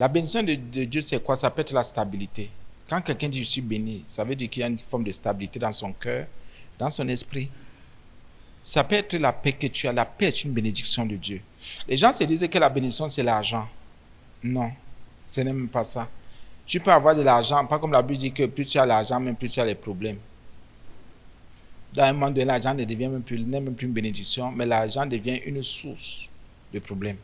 La bénédiction de Dieu, c'est quoi? Ça peut être la stabilité. Quand quelqu'un dit je suis béni, ça veut dire qu'il y a une forme de stabilité dans son cœur, dans son esprit. Ça peut être la paix que tu as. La paix est une bénédiction de Dieu. Les gens se disent que la bénédiction, c'est l'argent. Non, ce n'est même pas ça. Tu peux avoir de l'argent, pas comme la Bible dit que plus tu as l'argent, même plus tu as les problèmes. Dans un moment donné, l'argent ne devient n'est même plus une bénédiction, mais l'argent devient une source de problèmes.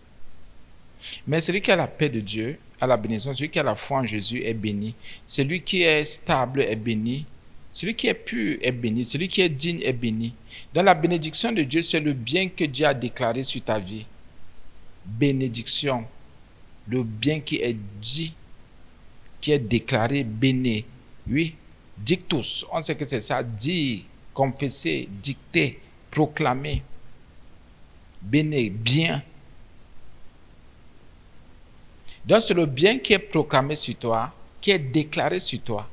Mais celui qui a la paix de Dieu, a la bénédiction, celui qui a la foi en Jésus est béni. Celui qui est stable est béni. Celui qui est pur est béni. Celui qui est digne est béni. Dans la bénédiction de Dieu, c'est le bien que Dieu a déclaré sur ta vie. Bénédiction. Le bien qui est dit, qui est déclaré béni. Oui, dictus. On sait que c'est ça. Dire, confesser, dicter, proclamer. Béni, bien. Donc, c'est le bien qui est proclamé sur toi, qui est déclaré sur toi.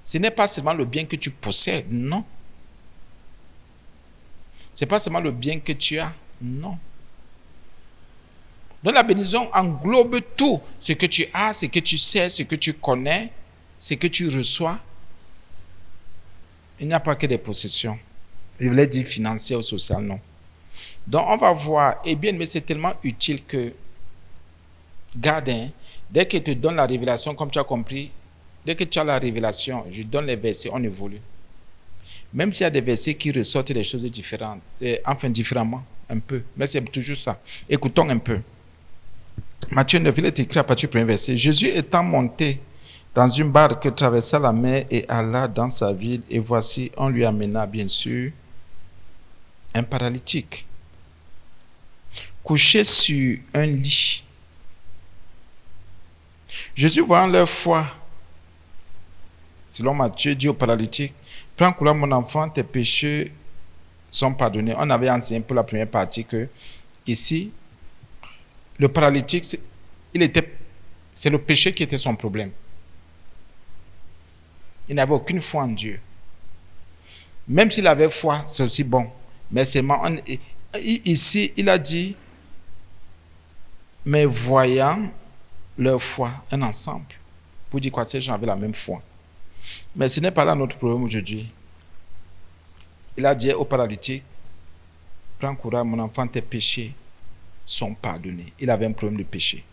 Ce n'est pas seulement le bien que tu possèdes, non. Ce n'est pas seulement le bien que tu as, non. Donc, la bénédiction englobe tout. Ce que tu as, ce que tu sais, ce que tu connais, ce que tu reçois. Il n'y a pas que des possessions. Je voulais dire financières ou sociales, non. Donc, on va voir. Eh bien, mais c'est tellement utile que, garde, dès qu'il te donne la révélation, comme tu as compris, dès que tu as la révélation, je donne les versets, on évolue. Même s'il y a des versets qui ressortent des choses différentes, enfin différemment, un peu, mais c'est toujours ça. Écoutons un peu. Matthieu 9, il est écrit à partir du premier verset. Jésus étant monté dans une barque, traversa la mer et alla dans sa ville, et voici, on lui amena, bien sûr, un paralytique, couché sur un lit. Jésus, voyant leur foi, selon Matthieu, dit au paralytique, prends courage mon enfant, tes péchés sont pardonnés. On avait enseigné pour la première partie que ici, le paralytique, c'est le péché qui était son problème. Il n'avait aucune foi en Dieu. Même s'il avait foi, c'est aussi bon. Mais seulement, ici, il a dit, mais voyant leur foi, un ensemble. Pour dire quoi, ces gens avaient la même foi. Mais ce n'est pas là notre problème aujourd'hui. Il a dit au paralytique, prends courage, mon enfant, tes péchés sont pardonnés. Il avait un problème de péché.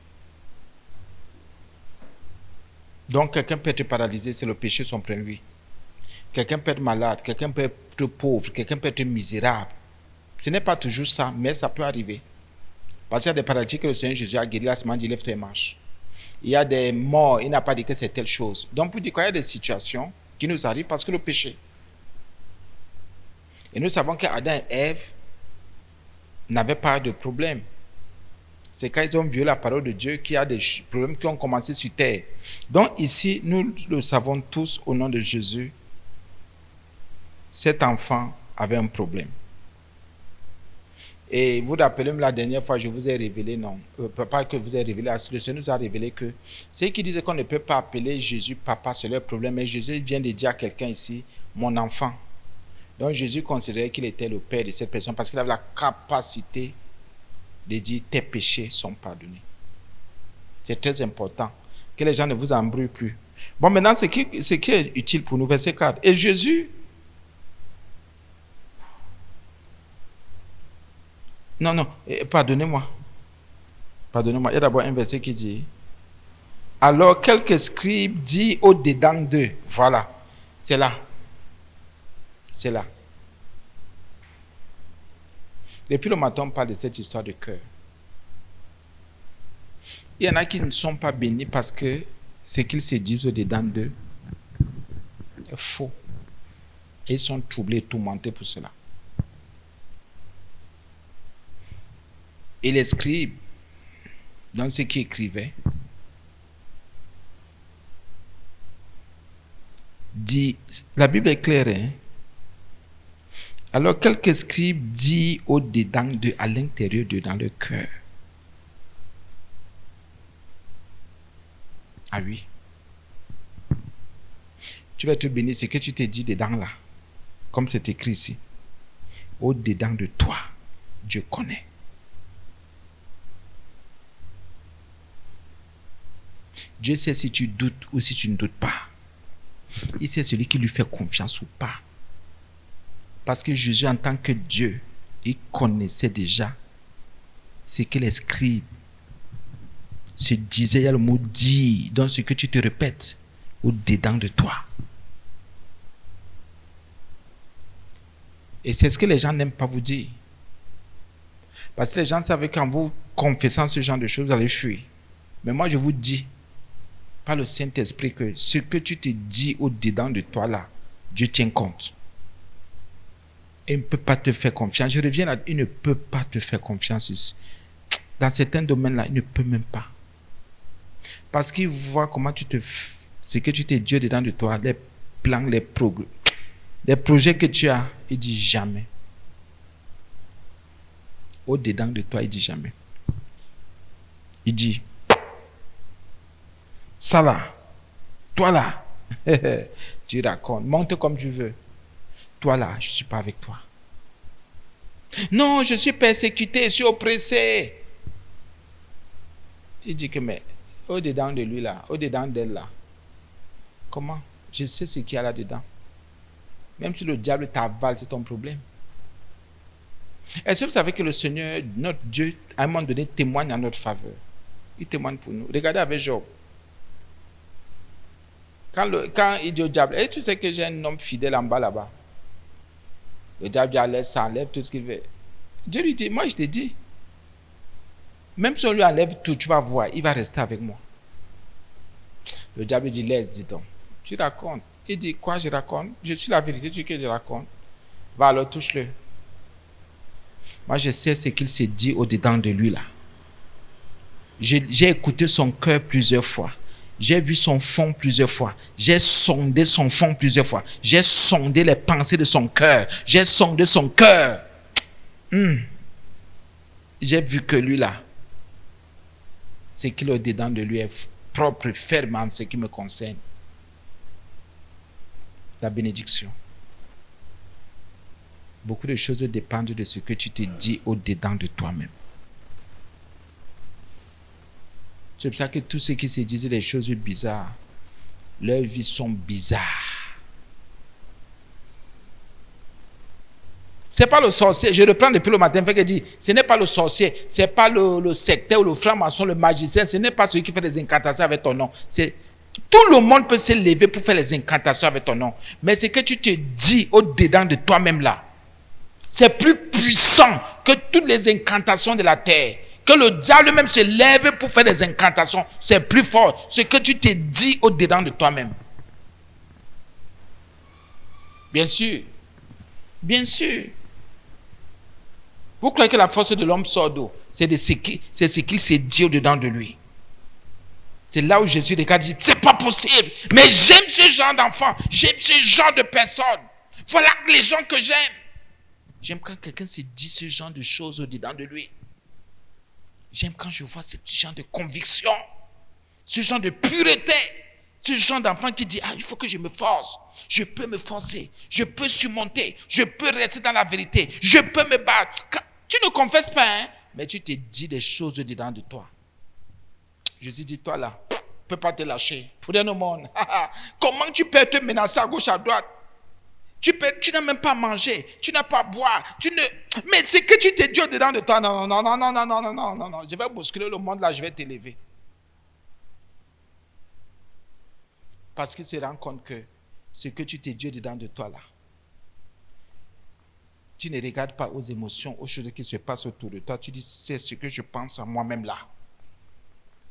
Donc, quelqu'un peut être paralysé, c'est le péché son problème, oui. Quelqu'un peut être malade, quelqu'un peut être pauvre, quelqu'un peut être misérable. Ce n'est pas toujours ça, mais ça peut arriver. Parce qu'il y a des paralytiques que le Seigneur Jésus a guéri, la semaine, il lève tes marches. Il y a des morts, il n'a pas dit que c'est telle chose. Donc, pour dire qu'il y a des situations qui nous arrivent parce que le péché. Et nous savons qu'Adam et Ève n'avaient pas de problème. C'est quand ils ont violé la parole de Dieu qu'il y a des problèmes qui ont commencé sur terre. Donc ici, nous le savons tous au nom de Jésus, cet enfant avait un problème. Et vous vous rappelez, la dernière fois, je vous ai révélé, non, pas que vous avez révélé, le Seigneur nous a révélé que ceux qui disaient qu'on ne peut pas appeler Jésus papa, c'est leur problème. Mais Jésus vient de dire à quelqu'un ici, mon enfant. Donc Jésus considérait qu'il était le père de cette personne parce qu'il avait la capacité de dire tes péchés sont pardonnés. C'est très important que les gens ne vous embrouillent plus. Bon, maintenant, ce qui est utile pour nous, verset 4. Et Jésus, non, pardonnez-moi. Pardonnez-moi. Il y a d'abord un verset qui dit, alors quelques scribes dit au-dedans d'eux, voilà, c'est là. C'est là. Depuis le matin, on parle de cette histoire de cœur. Il y en a qui ne sont pas bénis parce que ce qu'ils se disent au-dedans d'eux est faux. Et ils sont troublés, tourmentés pour cela. Et les scribes, dans ce qu'ils écrivaient, dit, la Bible est claire, hein? Alors quelques scribes disent au-dedans d'eux, à l'intérieur d'eux, dans le cœur. Ah oui. Tu vas te bénir, ce que tu t'es dit dedans là, comme c'est écrit ici. Au-dedans de toi, Dieu connaît. Dieu sait si tu doutes ou si tu ne doutes pas. Il sait celui qui lui fait confiance ou pas. Parce que Jésus, en tant que Dieu, il connaissait déjà ce que les scribes se disaient. Il y a le mot dit, dans ce que tu te répètes au-dedans de toi. Et c'est ce que les gens n'aiment pas vous dire. Parce que les gens savent qu'en vous confessant ce genre de choses, vous allez fuir. Mais moi, je vous dis, par le Saint-Esprit, que ce que tu te dis au-dedans de toi là, Dieu tient compte. Il ne peut pas te faire confiance. Je reviens là, il ne peut pas te faire confiance. Dans certains domaines-là, il ne peut même pas. Parce qu'il voit comment ce que tu te dis dedans de toi, les plans, les projets que tu as, il dit jamais. Au-dedans de toi, il dit jamais. Il dit, ça là, toi là, tu racontes, monte comme tu veux. Toi là, je ne suis pas avec toi. Non, je suis persécuté, je suis oppressé. Il dit que, mais au-dedans de lui là, au-dedans d'elle là, comment? Je sais ce qu'il y a là-dedans. Même si le diable t'avale, c'est ton problème. Est-ce que vous savez que le Seigneur, notre Dieu, à un moment donné, témoigne en notre faveur? Il témoigne pour nous. Regardez avec Job. Quand il dit au diable, et tu sais que j'ai un homme fidèle en bas là-bas. Le diable dit, ça enlève tout ce qu'il veut. Dieu lui dit, moi je te dis, même si on lui enlève tout, tu vas voir, il va rester avec moi. Le diable dit, laisse, dis donc. Tu racontes. Il dit, quoi je raconte? Je suis la vérité, tu veux que je raconte? Va alors, touche-le. Moi je sais ce qu'il s'est dit au-dedans de lui là. J'ai écouté son cœur plusieurs fois. J'ai vu son fond plusieurs fois. J'ai sondé son fond plusieurs fois. J'ai sondé les pensées de son cœur. J'ai sondé son cœur. J'ai vu que lui là, ce qu'il a au-dedans de lui est propre, ferme en ce qui me concerne. La bénédiction. Beaucoup de choses dépendent de ce que tu te dis au-dedans de toi-même. C'est pour ça que tous ceux qui se disaient des choses bizarres, leurs vies sont bizarres. Ce n'est pas le sorcier. Je reprends depuis le matin, fait que dit, ce n'est pas le sorcier, ce n'est pas le sectaire ou le franc-maçon, le magicien, ce n'est pas celui qui fait des incantations avec ton nom. Tout le monde peut se lever pour faire les incantations avec ton nom. Mais ce que tu te dis au-dedans de toi-même là, c'est plus puissant que toutes les incantations de la terre. Que le diable même se lève pour faire des incantations, c'est plus fort. Ce que tu te dis au-dedans de toi-même. Bien sûr. Bien sûr. Vous croyez que la force de l'homme sort d'où? C'est ce qu'il s'est dit au-dedans de lui. C'est là où Jésus regarde et dit, c'est pas possible. Mais j'aime ce genre d'enfants. J'aime ce genre de personnes. Voilà les gens que j'aime. J'aime quand quelqu'un se dit ce genre de choses au-dedans de lui. J'aime quand je vois ce genre de conviction, ce genre de pureté, ce genre d'enfant qui dit, il faut que je me force, je peux me forcer, je peux surmonter, je peux rester dans la vérité, je peux me battre. Tu ne confesses pas, mais tu te dis des choses dedans de toi. Jésus dit, toi là, tu ne peux pas te lâcher. Pour rien au monde. Comment tu peux te menacer à gauche, à droite? Tu n'as même pas mangé, tu n'as pas boire, mais c'est que tu te dis dedans de toi, non, je vais bousculer le monde là, je vais t'élever. Parce qu'il se rend compte que ce que tu te dis dedans de toi là, tu ne regardes pas aux émotions, aux choses qui se passent autour de toi, tu dis, c'est ce que je pense à moi-même là.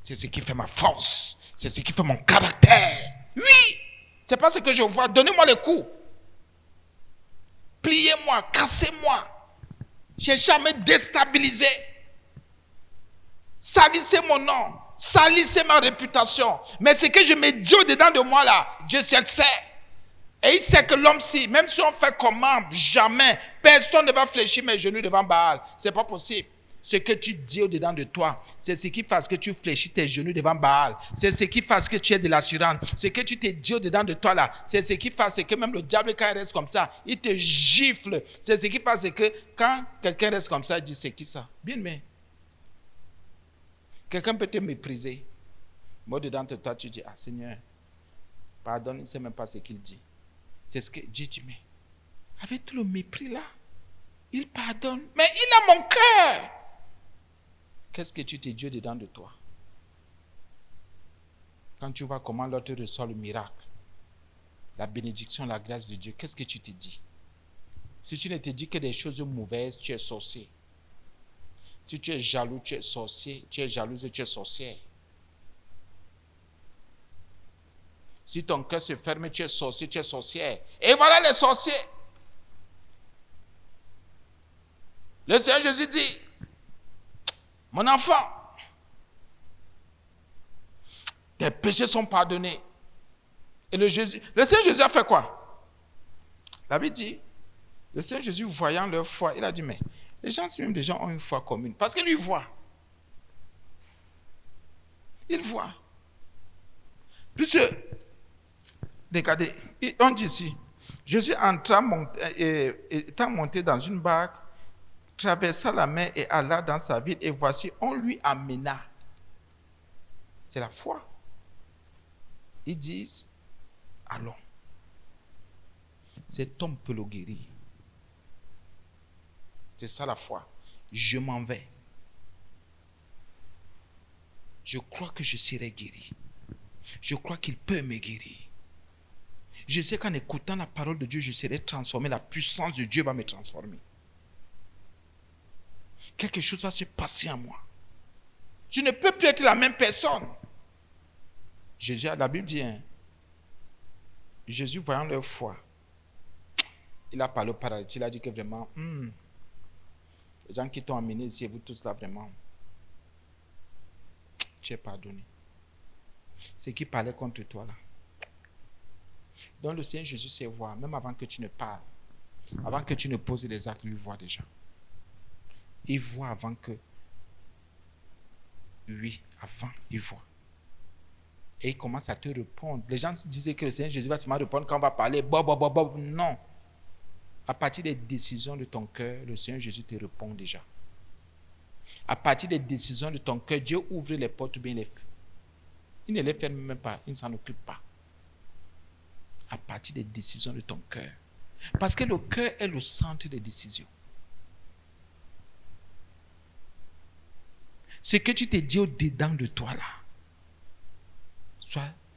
C'est ce qui fait ma force, c'est ce qui fait mon caractère. Oui, c'est pas ce que je vois, donnez-moi les coups. Pliez-moi, cassez-moi. Je n'ai jamais déstabilisé. Salissez mon nom. Salissez ma réputation. Mais ce que je me dis au-dedans de moi là, Dieu seul sait. Et il sait que l'homme, même si on fait comment, jamais, personne ne va fléchir mes genoux devant Baal. Ce n'est pas possible. Ce que tu dis au-dedans de toi, c'est ce qui fait que tu fléchis tes genoux devant Baal. C'est ce qui fait que tu aies de l'assurance. Ce que tu te dis au-dedans de toi là, c'est ce qui fait que même le diable, quand il reste comme ça, il te gifle. C'est ce qui fait que quand quelqu'un reste comme ça, il dit, c'est qui ça? Bien, mais quelqu'un peut te mépriser. Mais au-dedans de toi, tu dis, ah Seigneur, pardonne, il ne sait même pas ce qu'il dit. C'est ce que Dieu dit, mais avec tout le mépris là, il pardonne, mais il a mon cœur. Qu'est-ce que tu te dis dedans de toi? Quand tu vois comment l'autre reçoit le miracle, la bénédiction, la grâce de Dieu, qu'est-ce que tu te dis? Si tu ne te dis que des choses mauvaises, tu es sorcier. Si tu es jaloux, tu es sorcier. Tu es jalouse, tu es sorcière. Si ton cœur se ferme, tu es sorcier, tu es sorcière. Et voilà les sorciers. Le Seigneur Jésus dit, mon enfant, tes péchés sont pardonnés. Et le Seigneur Jésus a fait quoi? La Bible dit, le Seigneur Jésus, voyant leur foi, il a dit, mais les gens, si même des gens ont une foi commune, parce qu'il lui voit. Il voit. Puisque, regardez, on dit ici, Jésus étant monté dans une barque, traversa la mer et alla dans sa ville, et voici, on lui amena. C'est la foi. Ils disent, allons. Cet homme peut le guérir. C'est ça la foi. Je m'en vais. Je crois que je serai guéri. Je crois qu'il peut me guérir. Je sais qu'en écoutant la parole de Dieu, je serai transformé. La puissance de Dieu va me transformer. Quelque chose va se passer en moi. Je ne peux plus être la même personne. Jésus, la Bible dit, hein, Jésus voyant leur foi, il a parlé au paralytique, il a dit que vraiment, les gens qui t'ont amené ici, et vous tous là, vraiment, tu es pardonné. C'est qui parlait contre toi là. Donc le Seigneur Jésus sait voir, même avant que tu ne parles, avant que tu ne poses les actes, il voit déjà. Il voit avant que, oui, avant, il voit. Et il commence à te répondre. Les gens se disaient que le Seigneur Jésus va seulement répondre quand on va parler. Non. À partir des décisions de ton cœur, le Seigneur Jésus te répond déjà. À partir des décisions de ton cœur, Dieu ouvre les portes ou bien il ne les ferme même pas, il ne s'en occupe pas. À partir des décisions de ton cœur. Parce que le cœur est le centre des décisions. Ce que tu te dis au-dedans de toi là,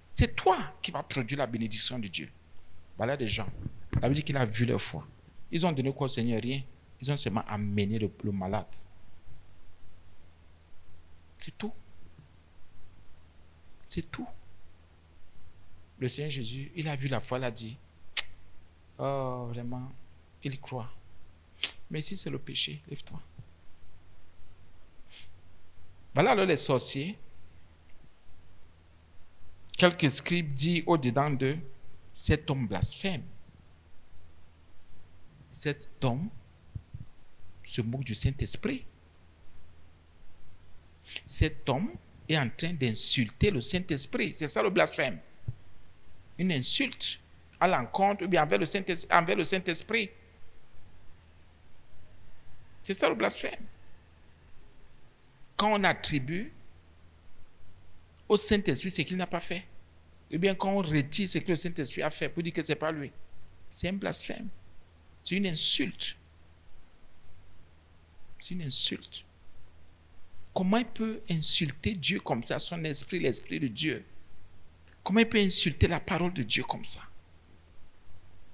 c'est toi qui vas produire la bénédiction de Dieu. Voilà des gens. La Bible dit qu'il a vu leur foi. Ils ont donné quoi au Seigneur? Rien. Ils ont seulement amené le malade. C'est tout. C'est tout. Le Seigneur Jésus, il a vu la foi, il a dit, oh, vraiment, il croit. Mais ici, c'est le péché, lève-toi. Voilà alors les sorciers. Quelques scribes disent au-dedans d'eux, cet homme blasphème. Cet homme se moque du Saint-Esprit. Cet homme est en train d'insulter le Saint-Esprit. C'est ça le blasphème. Une insulte à l'encontre ou bien envers le Saint-Esprit. C'est ça le blasphème. Quand on attribue au Saint-Esprit ce qu'il n'a pas fait, ou bien quand on retire ce que le Saint-Esprit a fait pour dire que ce n'est pas lui, c'est un blasphème. C'est une insulte. C'est une insulte. Comment il peut insulter Dieu comme ça, son esprit, l'esprit de Dieu? Comment il peut insulter la parole de Dieu comme ça?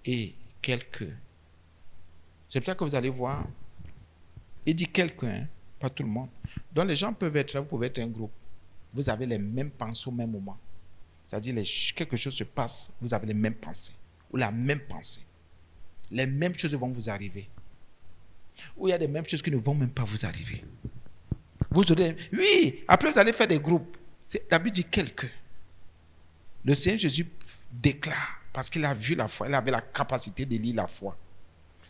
Et c'est pour ça que vous allez voir, il dit quelqu'un, pas tout le monde. Donc les gens peuvent être là, vous pouvez être un groupe. Vous avez les mêmes pensées au même moment. C'est-à-dire quelque chose se passe, vous avez les mêmes pensées. Ou la même pensée. Les mêmes choses vont vous arriver. Ou il y a des mêmes choses qui ne vont même pas vous arriver. Vous aurez, oui, après vous allez faire des groupes. La Bible dit quelqu'un. Le Seigneur Jésus déclare, parce qu'il a vu la foi, il avait la capacité de lire la foi.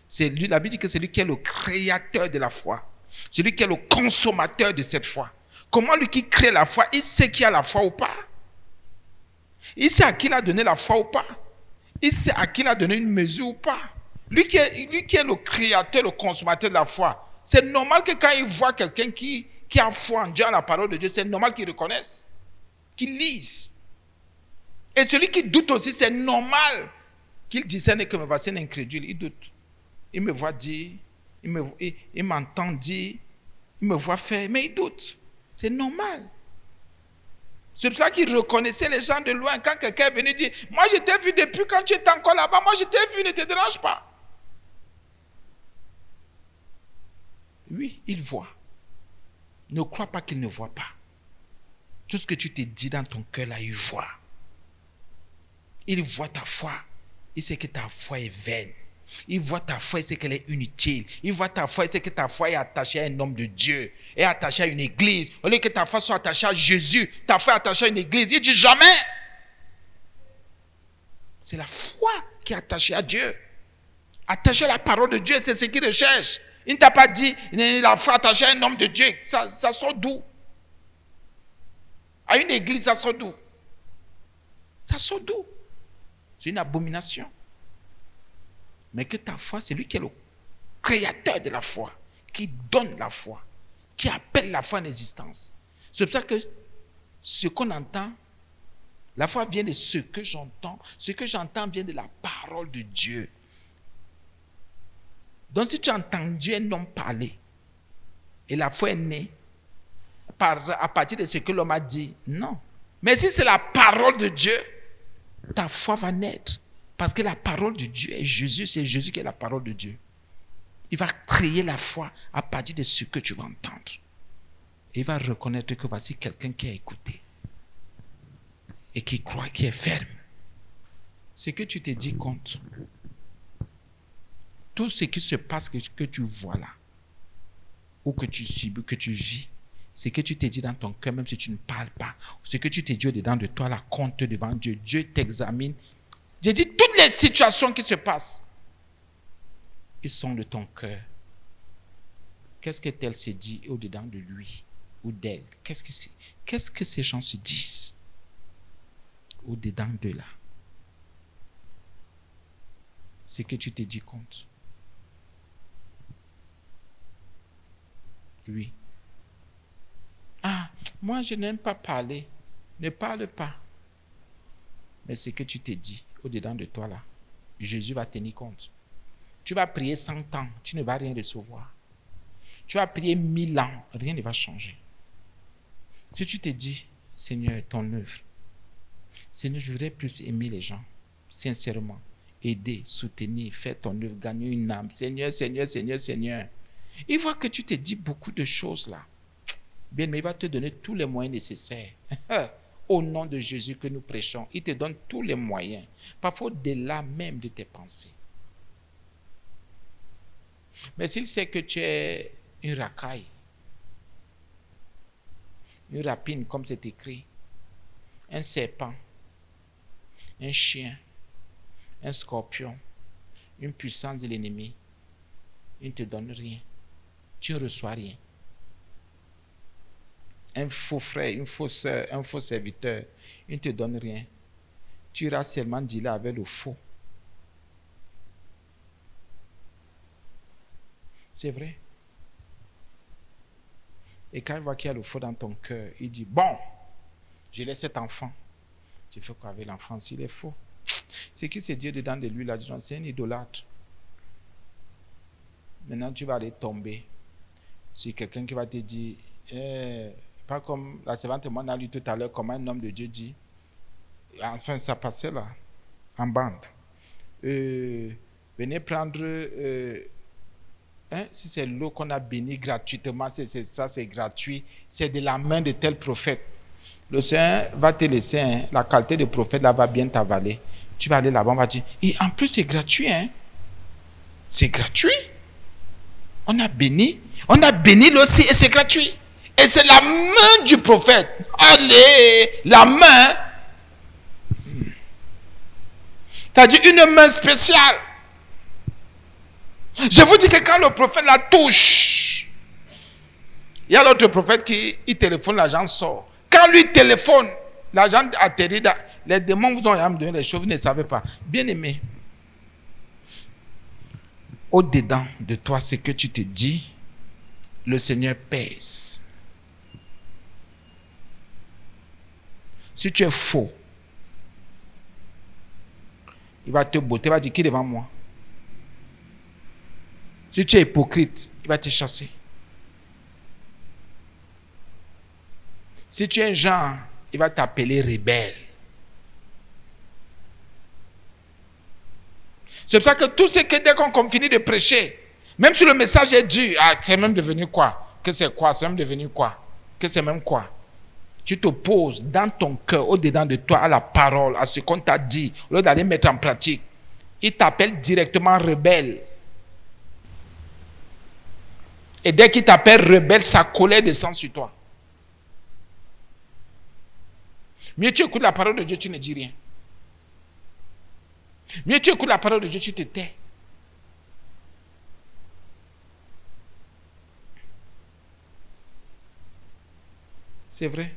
C'est lui, la Bible dit que c'est lui qui est le créateur de la foi. C'est lui qui est le consommateur de cette foi. Comment lui qui crée la foi, il sait qui a la foi ou pas? Il sait à qui il a donné la foi ou pas? Il sait à qui il a donné une mesure ou pas? Lui qui est le créateur, le consommateur de la foi. C'est normal que quand il voit quelqu'un qui a foi en Dieu, en la parole de Dieu, c'est normal qu'il reconnaisse. qui lisent. Et celui qui doute aussi, c'est normal qu'il discerne que voici un incrédule. Il doute. Il me voit dire, il m'entend dire, il me voit faire, mais il doute. C'est normal. C'est pour ça qu'il reconnaissait les gens de loin. Quand quelqu'un est venu dire, moi je t'ai vu depuis quand tu étais encore là-bas, moi je t'ai vu, ne te dérange pas. Oui, il voit. Ne crois pas qu'il ne voit pas. Tout ce que tu te dis dans ton cœur là, il voit. Il voit ta foi. Il sait que ta foi est vaine. Il voit ta foi, il sait qu'elle est inutile. Il voit ta foi, il sait que ta foi est attachée à un homme de Dieu, est attachée à une église. Au lieu que ta foi soit attachée à Jésus, ta foi est attachée à une église. Il dit jamais. C'est la foi qui est attachée à Dieu. Attachée à la parole de Dieu, c'est ce qu'il recherche. Il ne t'a pas dit la foi attachée à un homme de Dieu. Ça sort d'où? À une église, ça sort d'où? Ça sort d'où? C'est une abomination. Mais que ta foi, c'est lui qui est le créateur de la foi, qui donne la foi, qui appelle la foi en existence. C'est pour ça que ce qu'on entend, la foi vient de ce que j'entends. Ce que j'entends vient de la parole de Dieu. Donc si tu as entendu un homme parler, et la foi est née à partir de ce que l'homme a dit, non. Mais si c'est la parole de Dieu, ta foi va naître. Parce que la parole de Dieu est Jésus, c'est Jésus qui est la parole de Dieu. Il va créer la foi à partir de ce que tu vas entendre. Et il va reconnaître que voici quelqu'un qui a écouté. Et qui croit, qui est ferme. Ce que tu te dis compte. Tout ce qui se passe que tu vois là, ou que tu subis, que tu vis, ce que tu te dis dans ton cœur, même si tu ne parles pas, ce que tu te dis au-dedans de toi, la compte devant Dieu, Dieu t'examine. J'ai dit toutes les situations qui se passent, qui sont de ton cœur. Qu'est-ce que tel se dit au-dedans de lui ou d'elle? Qu'est-ce que ces gens se disent au-dedans de là? C'est que tu te dis compte. Oui. Ah, moi je n'aime pas parler. Ne parle pas. Mais c'est que tu te dis au-dedans de toi là, Jésus va tenir compte. Tu vas prier 100 ans, tu ne vas rien recevoir. Tu vas prier 1000 ans, rien ne va changer. Si tu te dis, Seigneur, ton œuvre, Seigneur, je voudrais plus aimer les gens, sincèrement, aider, soutenir, faire ton œuvre, gagner une âme. Seigneur, Seigneur, Seigneur, Seigneur. Il voit que tu te dis beaucoup de choses là. Bien, mais il va te donner tous les moyens nécessaires. Au nom de Jésus que nous prêchons, il te donne tous les moyens. Parfois au-delà même de tes pensées. Mais s'il sait que tu es une racaille, une rapine comme c'est écrit, un serpent, un chien, un scorpion, une puissance de l'ennemi, il ne te donne rien. Tu ne reçois rien. Un faux frère, une fausse soeur, un faux serviteur, il ne te donne rien. Tu iras seulement dealer avec le faux. C'est vrai. Et quand il voit qu'il y a le faux dans ton cœur, il dit, bon, je laisse cet enfant. Je fais quoi avec l'enfant s'il est faux? C'est qui c'est Dieu dedans de lui là? C'est un idolâtre. Maintenant, tu vas aller tomber sur quelqu'un qui va te dire, pas comme la servante moi a lu tout à l'heure, comme un homme de Dieu dit, enfin ça passait là, en bande. Venez prendre, si c'est l'eau qu'on a bénie gratuitement, c'est gratuit, c'est de la main de tel prophète. Le Seigneur va te laisser, la qualité de prophète là va bien t'avaler. Tu vas aller là-bas, on va dire, et en plus c'est gratuit, c'est gratuit. On a béni l'eau aussi et c'est gratuit. Et c'est la main du prophète. Allez, la main. C'est-à-dire une main spéciale. Je vous dis que quand le prophète la touche, il y a l'autre prophète qui il téléphone, l'agent sort. Quand lui téléphone, l'agent atterrit. Les démons vous ont donné les choses, vous ne savez pas. Bien aimé, au-dedans de toi, ce que tu te dis, le Seigneur pèse. Si tu es faux, il va te botter, il va dire qui est devant moi. Si tu es hypocrite, il va te chasser. Si tu es un genre, il va t'appeler rebelle. C'est pour ça que tout ce que dès qu'on finit de prêcher, même si le message est dur, c'est même devenu quoi? Que c'est quoi? C'est même devenu quoi? Que c'est même quoi? Tu t'opposes dans ton cœur, au-dedans de toi, à la parole, à ce qu'on t'a dit, au lieu d'aller mettre en pratique. Il t'appelle directement rebelle. Et dès qu'il t'appelle rebelle, sa colère descend sur toi. Mieux tu écoutes la parole de Dieu, tu ne dis rien. Mieux tu écoutes la parole de Dieu, tu te tais. C'est vrai.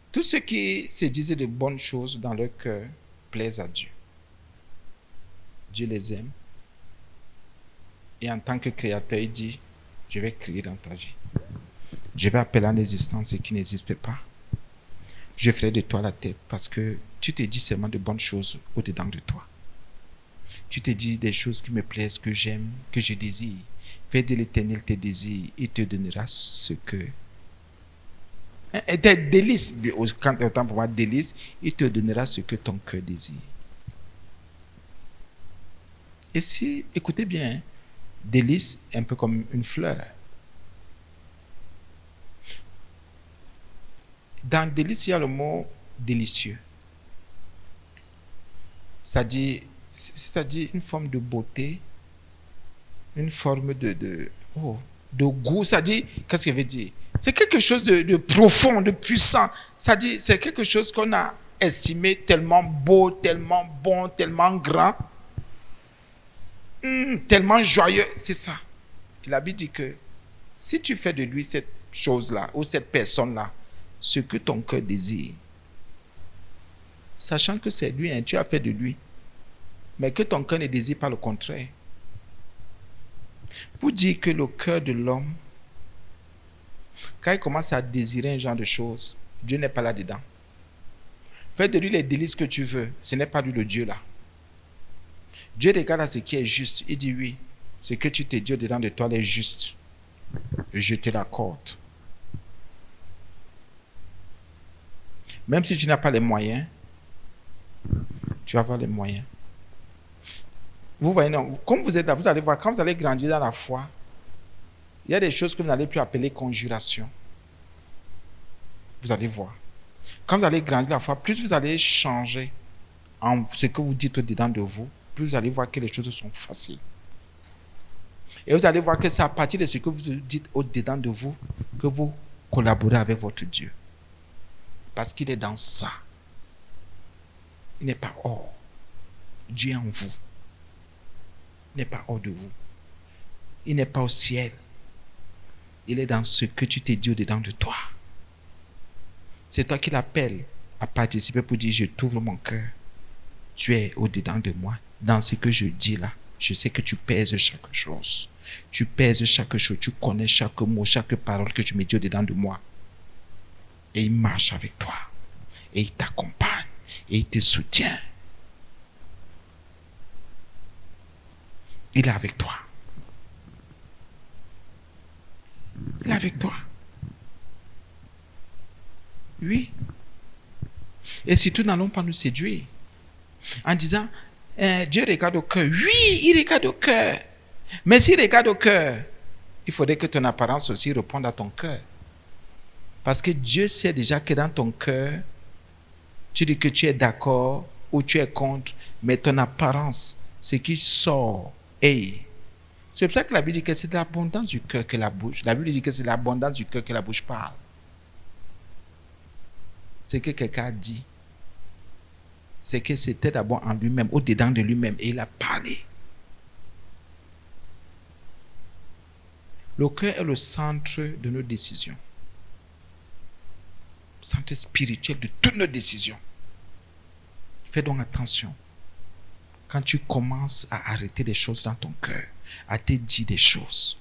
Tout ce qui se disait de bonnes choses dans leur cœur plaisent à Dieu. Dieu les aime. Et en tant que créateur, il dit, je vais créer dans ta vie. Je vais appeler en existence ce qui n'existait pas. Je ferai de toi la tête parce que tu te dis seulement de bonnes choses au-dedans de toi. Tu te dis des choses qui me plaisent, que j'aime, que je désire. Fais de l'Éternel tes désirs, il te donnera ce que... Tes délices, quand autant pour moi délices, il te donnera ce que ton cœur désire. Et si, écoutez bien, délice, un peu comme une fleur. Dans délice, il y a le mot délicieux. C'est-à-dire une forme de beauté, une forme de goût. C'est-à-dire, qu'est-ce que je veux dire? C'est quelque chose de profond, de puissant. C'est-à-dire, c'est quelque chose qu'on a estimé tellement beau, tellement bon, tellement grand, tellement joyeux. C'est ça. Et la Bible dit que si tu fais de lui cette chose-là, ou cette personne-là, ce que ton cœur désire, sachant que c'est lui, tu as fait de lui, mais que ton cœur ne désire pas le contraire. Pour dire que le cœur de l'homme, quand il commence à désirer un genre de choses, Dieu n'est pas là-dedans. Fais de lui les délices que tu veux, ce n'est pas lui le Dieu là. Dieu regarde à ce qui est juste. Il dit oui, ce que tu te dis au-dedans de toi est juste. Et je te l'accorde. Même si tu n'as pas les moyens, tu vas avoir les moyens. Vous voyez, non, comme vous êtes là, vous allez voir, quand vous allez grandir dans la foi, il y a des choses que vous n'allez plus appeler conjuration. Vous allez voir. Quand vous allez grandir dans la foi, plus vous allez changer en ce que vous dites au-dedans de vous, plus vous allez voir que les choses sont faciles. Et vous allez voir que c'est à partir de ce que vous dites au-dedans de vous que vous collaborez avec votre Dieu. Parce qu'il est dans ça. Il n'est pas hors. Dieu est en vous. Il n'est pas hors de vous. Il n'est pas au ciel. Il est dans ce que tu t'es dit au-dedans de toi. C'est toi qui l'appelles à participer pour dire, je t'ouvre mon cœur. Tu es au-dedans de moi. Dans ce que je dis là, je sais que tu pèses chaque chose. Tu pèses chaque chose. Tu connais chaque mot, chaque parole que je me dis au-dedans de moi. Et il marche avec toi. Et il t'accompagne. Et il te soutient. Il est avec toi. Il est avec toi. Oui. Et surtout, n'allons pas nous séduire. En disant, Dieu regarde au cœur. Oui, il regarde au cœur. Mais s'il regarde au cœur, il faudrait que ton apparence aussi réponde à ton cœur. Parce que Dieu sait déjà que dans ton cœur, tu dis que tu es d'accord ou tu es contre, mais ton apparence, ce qui sort, est. C'est pour ça que la Bible dit que c'est de l'abondance du cœur que la bouche. La Bible dit que c'est de l'abondance du cœur que la bouche parle. C'est que quelqu'un a dit. C'est que c'était d'abord en lui-même, au-dedans de lui-même, et il a parlé. Le cœur est le centre de nos décisions. Le centre spirituel de toutes nos décisions. Fais donc attention. Quand tu commences à arrêter des choses dans ton cœur, à te dire des choses.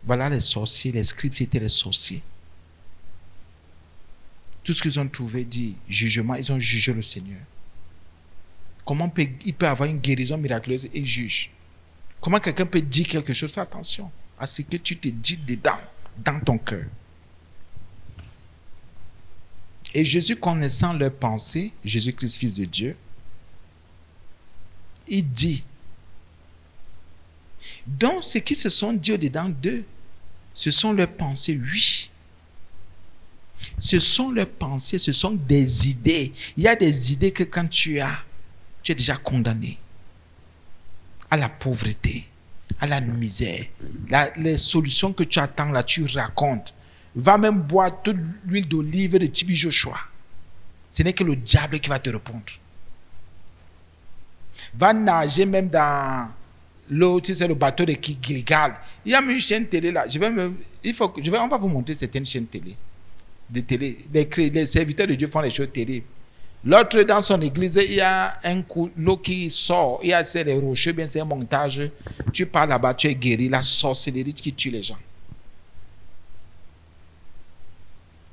Voilà les sorciers, les scribes étaient les sorciers. Tout ce qu'ils ont trouvé dit jugement, ils ont jugé le Seigneur. Comment il peut avoir une guérison miraculeuse et il juge? Comment quelqu'un peut dire quelque chose? Fais attention à ce que tu te dis dedans, dans ton cœur. Et Jésus, connaissant leurs pensées, Jésus-Christ, Fils de Dieu, il dit, donc ce qui se sont dit au-dedans d'eux, ce sont leurs pensées, oui. Ce sont leurs pensées, ce sont des idées. Il y a des idées que quand tu es déjà condamné à la pauvreté, à la misère. Les solutions que tu attends là, tu racontes. Va même boire toute l'huile d'olive de Tibi Joshua. Ce n'est que le diable qui va te répondre. Va nager même dans l'eau, tu sais, le bateau de Gilgal. Il y a une chaîne télé là. On va vous montrer certaines chaînes télé. Les serviteurs de Dieu font les choses terribles. L'autre, dans son église, il y a un coup, l'eau qui sort. Il y a des rochers, bien c'est un montage. Tu pars là-bas, tu es guéri. La sorcellerie qui tue les gens.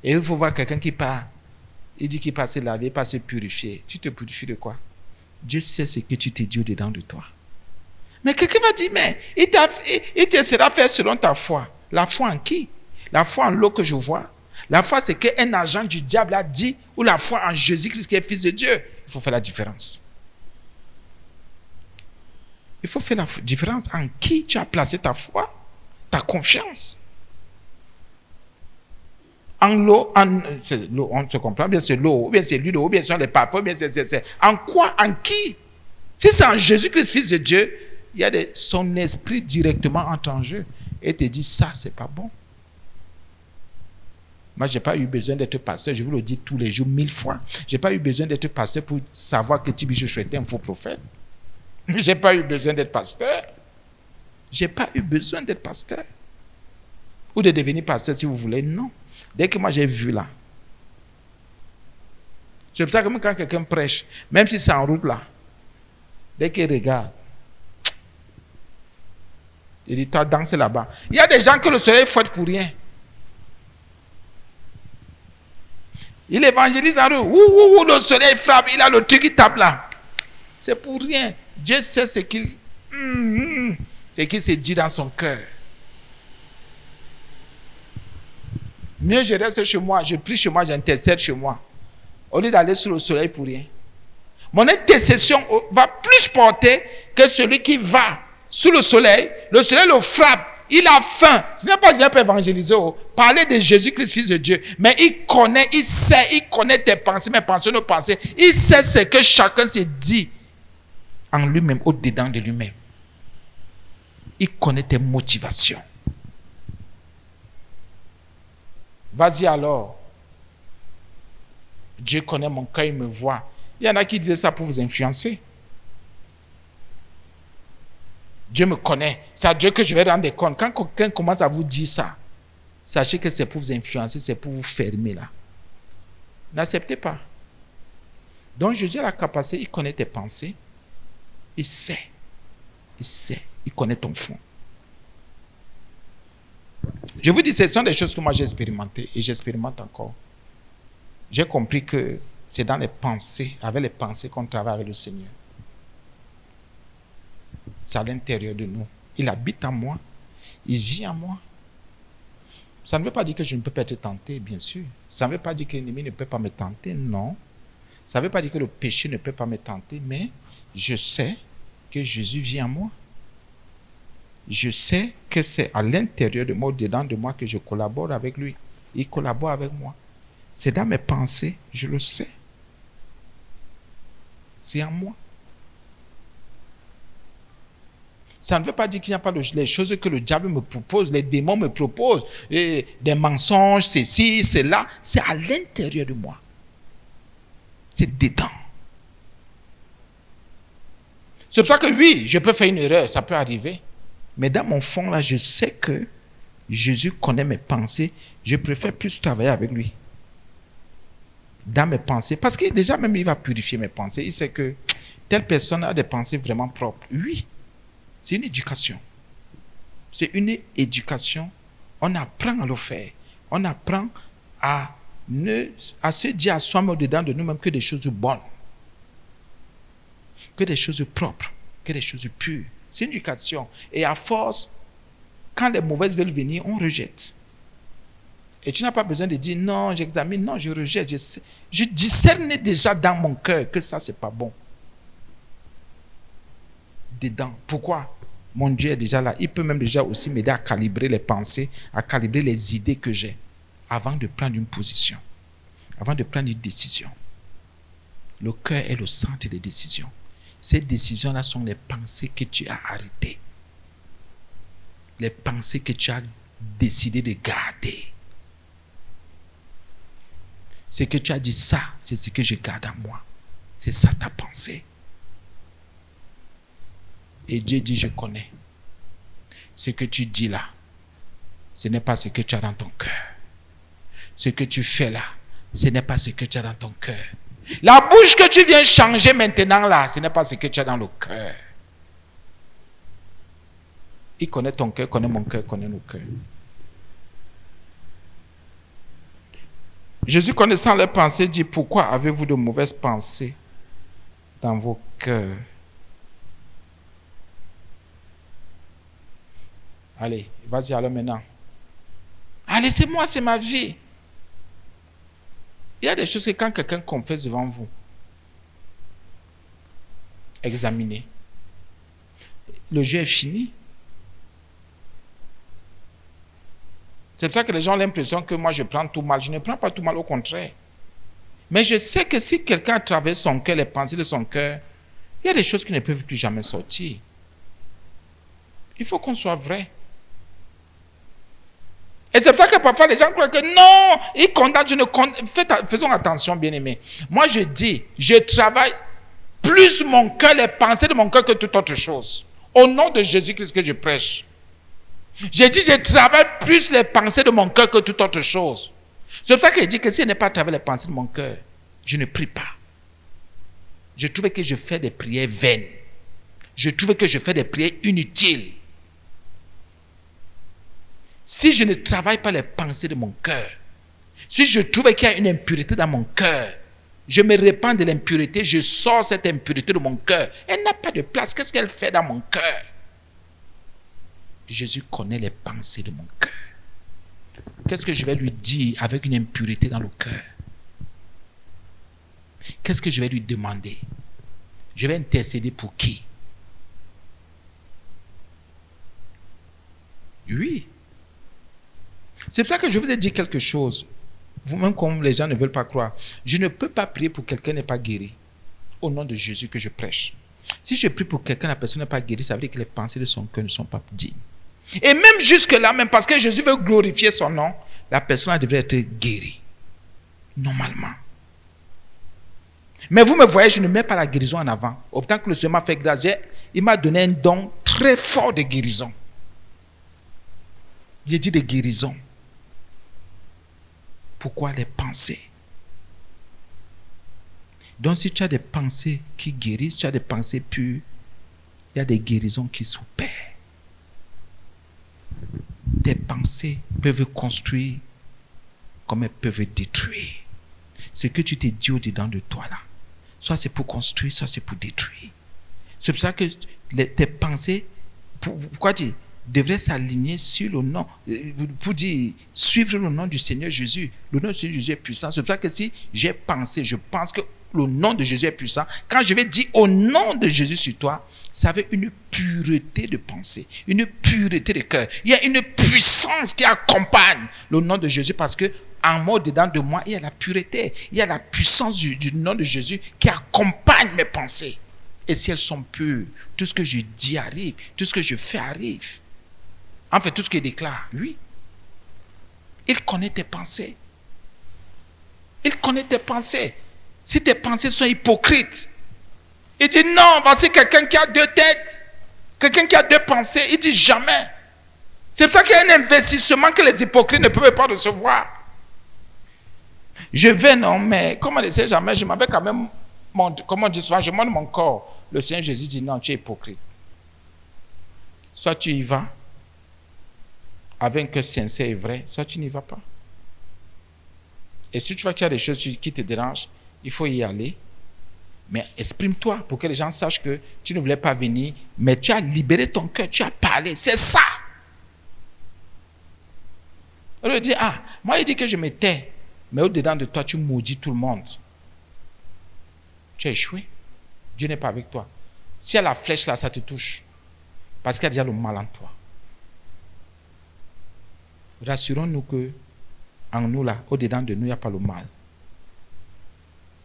Et il faut voir quelqu'un qui part. Il dit qu'il part se laver, pas se purifier. Tu te purifies de quoi? Dieu sait ce que tu t'es dit au-dedans de toi. Mais quelqu'un va dire, mais il te sera fait selon ta foi. La foi en qui? La foi en l'eau que je vois. La foi, c'est qu'un agent du diable a dit, ou la foi en Jésus-Christ qui est Fils de Dieu. Il faut faire la différence. Il faut faire la différence en qui tu as placé ta foi, ta confiance. En l'eau, l'eau, on se comprend, bien c'est l'eau, ou bien c'est l'huile, ou bien c'est les parfums, ou bien c'est. En quoi, en qui? Si c'est en Jésus-Christ, Fils de Dieu, il y a son esprit directement entre en jeu et te dit, ça, c'est pas bon. Moi, je n'ai pas eu besoin d'être pasteur, je vous le dis tous les jours, 1000 fois. Je n'ai pas eu besoin d'être pasteur pour savoir que Tibi Joshua était un faux prophète. Je n'ai pas eu besoin d'être pasteur. Je n'ai pas eu besoin d'être pasteur. Ou de devenir pasteur si vous voulez, non. Dès que moi j'ai vu là. C'est pour ça que quand quelqu'un prêche, même si c'est en route là, dès qu'il regarde, il dit, toi, danse là-bas. Il y a des gens que le soleil fouette pour rien. Il évangélise en route. Le soleil frappe, il a le truc qui tape là. C'est pour rien. Dieu sait ce qu'il se dit dans son cœur. Mieux je reste chez moi, je prie chez moi, j'intercède chez moi. Au lieu d'aller sur le soleil pour rien. Mon intercession va plus porter que celui qui va sous le soleil le frappe. Il a faim. Ce n'est pas qu'il peut évangéliser. Parler de Jésus-Christ, Fils de Dieu. Mais il connaît, il sait, il connaît tes pensées, mes pensées, nos pensées. Il sait ce que chacun se dit en lui-même, au-dedans de lui-même. Il connaît tes motivations. Vas-y alors. Dieu connaît mon cœur, il me voit. Il y en a qui disaient ça pour vous influencer. Dieu me connaît. C'est à Dieu que je vais rendre compte. Quand quelqu'un commence à vous dire ça, sachez que c'est pour vous influencer, c'est pour vous fermer là. N'acceptez pas. Donc Jésus a la capacité, il connaît tes pensées. Il sait. Il connaît ton fond. Je vous dis, ce sont des choses que moi j'ai expérimentées et j'expérimente encore. J'ai compris que c'est dans les pensées, avec les pensées qu'on travaille avec le Seigneur. C'est à l'intérieur de nous. Il habite en moi. Il vit en moi. Ça ne veut pas dire que je ne peux pas être tenté, bien sûr. Ça ne veut pas dire que l'ennemi ne peut pas me tenter, non. Ça ne veut pas dire que le péché ne peut pas me tenter, mais je sais que Jésus vit en moi. Je sais que c'est à l'intérieur de moi, dedans de moi, que je collabore avec lui. Il collabore avec moi. C'est dans mes pensées, je le sais. C'est en moi. Ça ne veut pas dire qu'il n'y a pas les choses que le diable me propose, les démons me proposent, des mensonges, ceci, cela. C'est à l'intérieur de moi. C'est dedans. C'est pour ça que oui, je peux faire une erreur, ça peut arriver. Mais dans mon fond, là, je sais que Jésus connaît mes pensées. Je préfère plus travailler avec lui. Dans mes pensées. Parce que déjà, même, il va purifier mes pensées. Il sait que telle personne a des pensées vraiment propres. Oui, c'est une éducation. C'est une éducation. On apprend à le faire. On apprend à à se dire à soi-même au-dedans de nous-mêmes que des choses bonnes, que des choses propres, que des choses pures. C'est une éducation. Et à force, quand les mauvaises veulent venir, on rejette. Et tu n'as pas besoin de dire non, j'examine, non, je rejette. Je discerne déjà dans mon cœur que ça, c'est pas bon. Dedans. Pourquoi? Mon Dieu est déjà là. Il peut même déjà aussi m'aider à calibrer les pensées, à calibrer les idées que j'ai avant de prendre une position, avant de prendre une décision. Le cœur est le centre des décisions. Ces décisions-là sont les pensées que tu as arrêtées. Les pensées que tu as décidé de garder. Ce que tu as dit, ça, c'est ce que je garde en moi. C'est ça ta pensée. Et Dieu dit, je connais. Ce que tu dis là, ce n'est pas ce que tu as dans ton cœur. Ce que tu fais là, ce n'est pas ce que tu as dans ton cœur. La bouche que tu viens changer maintenant là, ce n'est pas ce que tu as dans le cœur. Il connaît ton cœur, connaît mon cœur, connaît nos cœurs. Jésus, connaissant leurs pensées, dit, pourquoi avez-vous de mauvaises pensées dans vos cœurs? Allez, vas-y alors maintenant. Ah, laissez-moi, c'est ma vie. Il y a des choses que quand quelqu'un confesse devant vous, examinez. Le jeu est fini. C'est pour ça que les gens ont l'impression que moi je prends tout mal. Je ne prends pas tout mal, au contraire. Mais je sais que si quelqu'un a traversé son cœur, les pensées de son cœur, il y a des choses qui ne peuvent plus jamais sortir. Il faut qu'on soit vrai. Et c'est pour ça que parfois les gens croient que non, ils condamnent, je ne condamne. Faisons attention, bien-aimés. Moi je dis, je travaille plus mon cœur, les pensées de mon cœur que toute autre chose. Au nom de Jésus-Christ que je prêche. J'ai dit, je travaille plus les pensées de mon cœur que toute autre chose. C'est pour ça que je dis que si je n'ai pas travaillé les pensées de mon cœur, je ne prie pas. Je trouve que je fais des prières vaines. Je trouve que je fais des prières inutiles. Si je ne travaille pas les pensées de mon cœur, si je trouve qu'il y a une impureté dans mon cœur, je me répands de l'impureté, je sors cette impureté de mon cœur. Elle n'a pas de place. Qu'est-ce qu'elle fait dans mon cœur? Jésus connaît les pensées de mon cœur. Qu'est-ce que je vais lui dire avec une impureté dans le cœur? Qu'est-ce que je vais lui demander? Je vais intercéder pour qui? Oui. C'est pour ça que je vous ai dit quelque chose. Vous-même, comme les gens ne veulent pas croire, je ne peux pas prier pour quelqu'un qui n'est pas guéri. Au nom de Jésus que je prêche. Si je prie pour quelqu'un, la personne n'est pas guérie, ça veut dire que les pensées de son cœur ne sont pas dignes. Et même jusque-là, même parce que Jésus veut glorifier son nom, la personne devrait être guérie. Normalement. Mais vous me voyez, je ne mets pas la guérison en avant. Autant que le Seigneur m'a fait grâce, il m'a donné un don très fort de guérison. J'ai dit de guérison. Pourquoi les pensées? Donc si tu as des pensées qui guérissent, tu as des pensées pures, il y a des guérisons qui s'opèrent. Tes pensées peuvent construire comme elles peuvent détruire. Ce que tu t'es dit au-dedans de toi là, soit c'est pour construire, soit c'est pour détruire. C'est pour ça que tes pensées, pourquoi tu devrais s'aligner sur le nom, pour dire, suivre le nom du Seigneur Jésus. Le nom du Seigneur Jésus est puissant. C'est pour ça que si j'ai pensé, je pense que le nom de Jésus est puissant. Quand je vais dire au nom de Jésus sur toi, ça veut une pureté de pensée, une pureté de cœur. Il y a une puissance qui accompagne le nom de Jésus parce que en moi, dedans de moi, il y a la pureté, il y a la puissance du nom de Jésus qui accompagne mes pensées. Et si elles sont pures, tout ce que je dis arrive, tout ce que je fais arrive. En fait, tout ce qu'il déclare, oui. Il connaît tes pensées. Il connaît tes pensées. Si tes pensées sont hypocrites, il dit non, voici quelqu'un qui a deux têtes, quelqu'un qui a deux pensées, il dit jamais. C'est pour ça qu'il y a un investissement que les hypocrites ne peuvent pas recevoir. Je vais, non, mais comme on ne sait jamais, je m'avais quand même, comme on dit souvent, je montre mon corps. Le Seigneur Jésus dit non, tu es hypocrite. Soit tu y vas, avec un cœur sincère et vrai, soit tu n'y vas pas. Et si tu vois qu'il y a des choses qui te dérangent, il faut y aller. Mais exprime-toi pour que les gens sachent que tu ne voulais pas venir, mais tu as libéré ton cœur, tu as parlé. C'est ça. On lui dit, ah, moi il dit que je me tais, mais au-dedans de toi, tu maudis tout le monde. Tu as échoué. Dieu n'est pas avec toi. Si y a la flèche là, ça te touche. Parce qu'il y a déjà le mal en toi. Rassurons-nous que en nous là, au-dedans de nous, il n'y a pas le mal.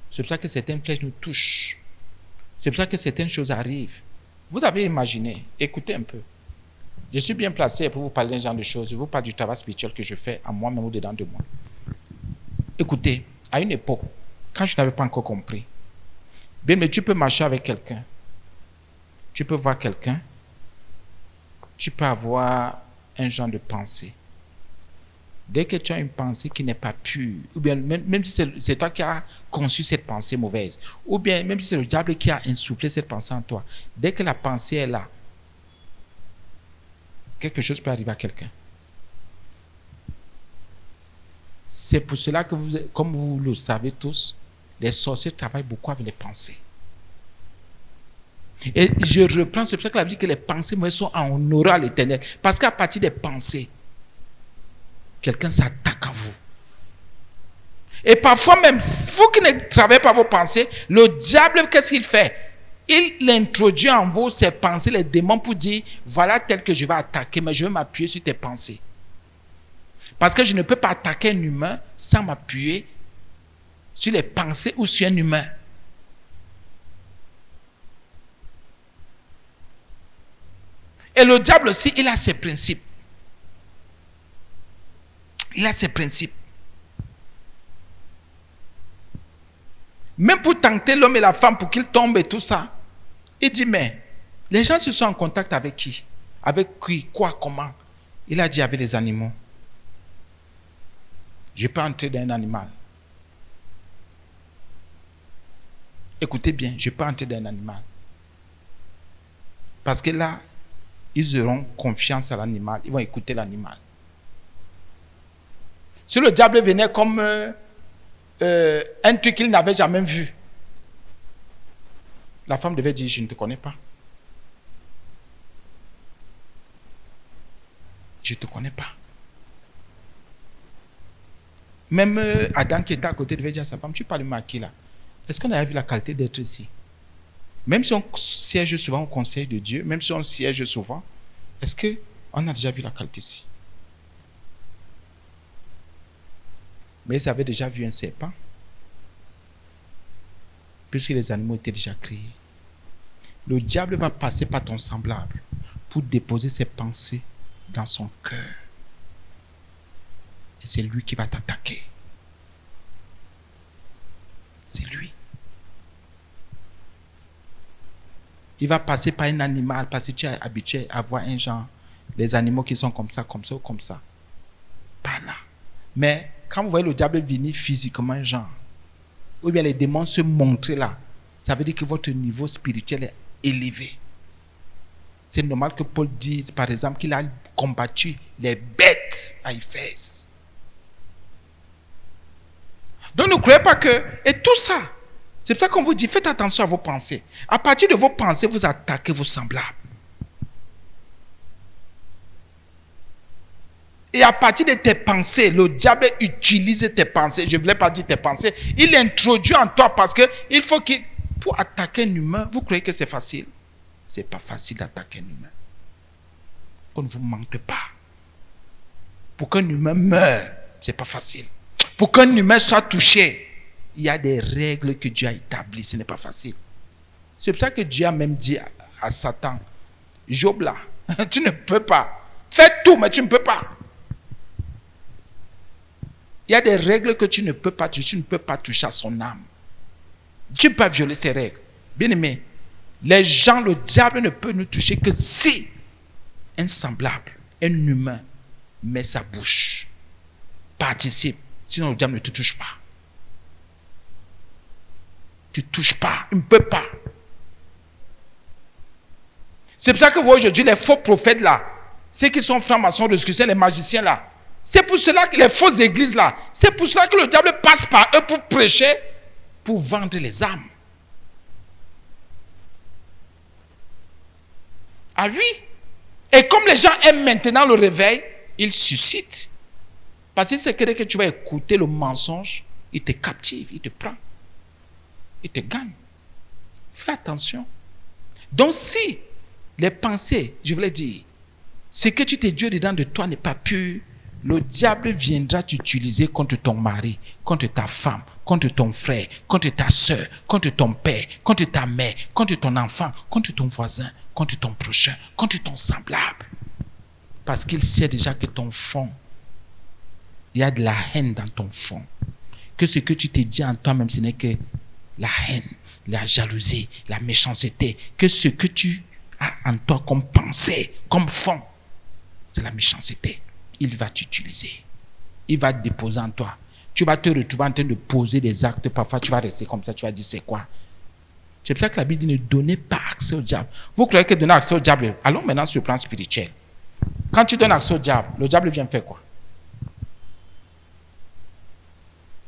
C'est pour ça que certaines flèches nous touchent. C'est pour ça que certaines choses arrivent. Vous avez imaginé, écoutez un peu. Je suis bien placé pour vous parler d'un genre de choses. Je vous parle du travail spirituel que je fais à moi-même au-dedans de moi. Écoutez, à une époque, quand je n'avais pas encore compris, bien, mais tu peux marcher avec quelqu'un. Tu peux voir quelqu'un. Tu peux avoir un genre de pensée. Dès que tu as une pensée qui n'est pas pure, ou bien même si c'est toi qui as conçu cette pensée mauvaise, ou bien même si c'est le diable qui a insufflé cette pensée en toi, dès que la pensée est là, quelque chose peut arriver à quelqu'un. C'est pour cela que, comme vous le savez tous, les sorciers travaillent beaucoup avec les pensées. Et je reprends, c'est pour ça que la Bible dit que les pensées mauvaises sont en aura à l'Éternel. Parce qu'à partir des pensées, quelqu'un s'attaque à vous. Et parfois même, vous qui ne travaillez pas vos pensées, le diable, qu'est-ce qu'il fait? Il introduit en vous ces pensées, les démons, pour dire, voilà tel que je vais attaquer, mais je vais m'appuyer sur tes pensées. Parce que je ne peux pas attaquer un humain sans m'appuyer sur les pensées ou sur un humain. Et le diable aussi, il a ses principes. Il a ses principes. Même pour tenter l'homme et la femme pour qu'ils tombent et tout ça, il dit, mais les gens se sont en contact avec qui? Avec qui? Quoi? Comment? Il a dit avec les animaux. Je peux entrer dans un animal. Écoutez bien, je peux entrer dans un animal. Parce que là, ils auront confiance à l'animal. Ils vont écouter l'animal. Si le diable venait comme un truc qu'il n'avait jamais vu, la femme devait dire, je ne te connais pas. Je ne te connais pas. Même Adam qui était à côté devait dire à sa femme, tu parles de qui là? Est-ce qu'on a vu la qualité d'être ici? Même si on siège souvent au conseil de Dieu, même si on siège souvent, est-ce qu'on a déjà vu la qualité ici? Mais ils avaient déjà vu un serpent, puisque les animaux étaient déjà créés. Le diable va passer par ton semblable pour déposer ses pensées dans son cœur. Et c'est lui qui va t'attaquer. C'est lui. Il va passer par un animal parce que tu es habitué à voir un genre, les animaux qui sont comme ça ou comme ça. Pas là. Mais quand vous voyez le diable venir physiquement, genre, ou bien les démons se montrer là, ça veut dire que votre niveau spirituel est élevé. C'est normal que Paul dise, par exemple, qu'il a combattu les bêtes à Éphèse. Donc ne croyez pas que... Et tout ça, c'est pour ça qu'on vous dit, faites attention à vos pensées. À partir de vos pensées, vous attaquez vos semblables. Et à partir de tes pensées, le diable utilise tes pensées. Je ne voulais pas dire tes pensées. Il introduit en toi parce qu'il faut qu'il... Pour attaquer un humain, vous croyez que c'est facile? Ce n'est pas facile d'attaquer un humain. Qu'on ne vous mente pas. Pour qu'un humain meure, ce n'est pas facile. Pour qu'un humain soit touché, il y a des règles que Dieu a établies. Ce n'est pas facile. C'est pour ça que Dieu a même dit à Satan, Job là, tu ne peux pas. Fais tout, mais tu ne peux pas. Il y a des règles que tu ne peux pas toucher. Tu ne peux pas toucher à son âme. Tu ne peux pas violer ces règles. Bien aimé, les gens, le diable ne peut nous toucher que si un semblable, un humain, met sa bouche, participe. Sinon, le diable ne te touche pas. Tu ne touches pas. Il ne peut pas. C'est pour ça que vous, aujourd'hui, les faux prophètes là, ceux qui sont francs-maçons, les magiciens là, C'est pour cela que les fausses églises là, c'est pour cela que le diable passe par eux pour prêcher, pour vendre les âmes. Ah oui. Et comme les gens aiment maintenant le réveil, ils suscitent. Parce que c'est que tu vas écouter le mensonge, il te captive, il te prend. Il te gagne. Fais attention. Donc si les pensées, je voulais dire, ce que tu t'es dit dedans de toi n'est pas pur, le diable viendra t'utiliser contre ton mari, contre ta femme, contre ton frère, contre ta soeur, contre ton père, contre ta mère, contre ton enfant, contre ton voisin, contre ton prochain, contre ton semblable. Parce qu'il sait déjà que ton fond, il y a de la haine dans ton fond. Que ce que tu t'es dit en toi-même, ce n'est que la haine, la jalousie, la méchanceté. Que ce que tu as en toi comme pensée, comme fond, c'est la méchanceté. Il va t'utiliser. Il va te déposer en toi. Tu vas te retrouver en train de poser des actes. Parfois, tu vas rester comme ça. Tu vas dire, c'est quoi? C'est pour ça que la Bible dit, ne donnez pas accès au diable. Vous croyez que donner accès au diable... Allons maintenant sur le plan spirituel. Quand tu donnes accès au diable, le diable vient faire quoi?